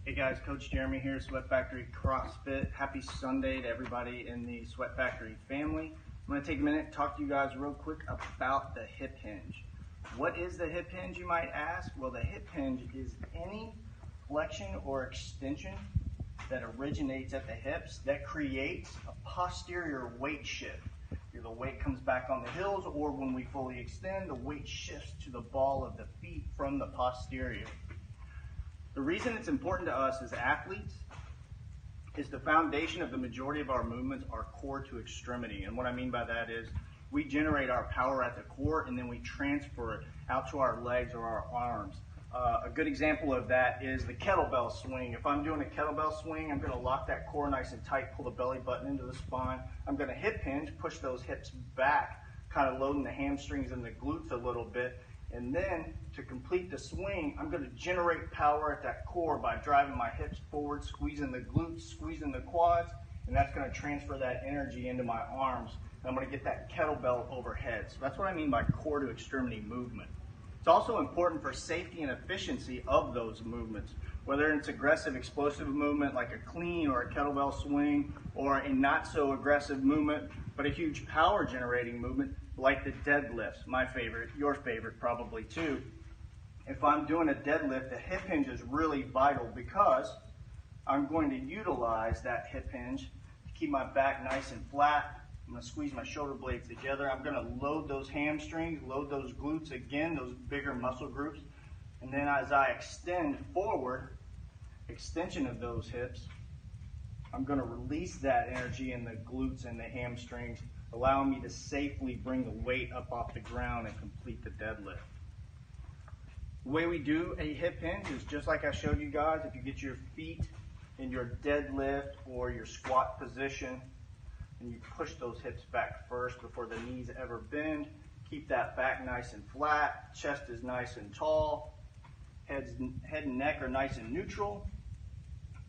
Hey guys, Coach Jeremy here, Sweat Factory CrossFit. Happy Sunday to everybody in the Sweat Factory family. I'm going to take a minute and talk to you guys real quick about the hip hinge. What is the hip hinge, you might ask? Well, the hip hinge is any flexion or extension that originates at the hips that creates a posterior weight shift. Either the weight comes back on the heels, or when we fully extend, the weight shifts to the ball of the feet from the posterior. The reason it's important to us as athletes is the foundation of the majority of our movements are core to extremity. And what I mean by that is we generate our power at the core and then we transfer it out to our legs or our arms. A good example of that is the kettlebell swing. If I'm doing a kettlebell swing, I'm going to lock that core nice and tight, pull the belly button into the spine. I'm going to hip hinge, push those hips back, kind of loading the hamstrings and the glutes a little bit. And then to complete the swing, I'm going to generate power at that core by driving my hips forward, squeezing the glutes, squeezing the quads, and that's going to transfer that energy into my arms. And I'm going to get that kettlebell overhead. So that's what I mean by core to extremity movement. It's also important for safety and efficiency of those movements, whether it's aggressive, explosive movement like a clean or a kettlebell swing, or a not so aggressive movement, but a huge power generating movement like the deadlifts, my favorite, your favorite probably too. If I'm doing a deadlift, the hip hinge is really vital because I'm going to utilize that hip hinge to keep my back nice and flat. I'm going to squeeze my shoulder blades together. I'm going to load those hamstrings, load those glutes again, those bigger muscle groups. And then as I extend forward, extension of those hips, I'm going to release that energy in the glutes and the hamstrings, allowing me to safely bring the weight up off the ground and complete the deadlift. The way we do a hip hinge is just like I showed you guys. If you get your feet in your deadlift or your squat position, and you push those hips back first before the knees ever bend. Keep that back nice and flat, chest is nice and tall, head and neck are nice and neutral.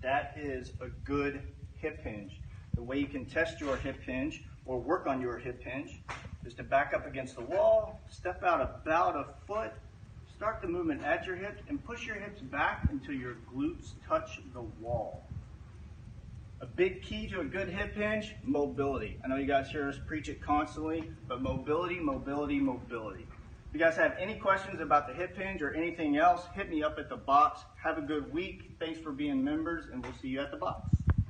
That is a good hip hinge. The way you can test your hip hinge or work on your hip hinge is to back up against the wall, step out about a foot, start the movement at your hips, and push your hips back until your glutes touch the wall. A big key to a good hip hinge, mobility. I know you guys hear us preach it constantly, but mobility, mobility, mobility. If you guys have any questions about the hip hinge or anything else, hit me up at the box. Have a good week. Thanks for being members, and we'll see you at the box.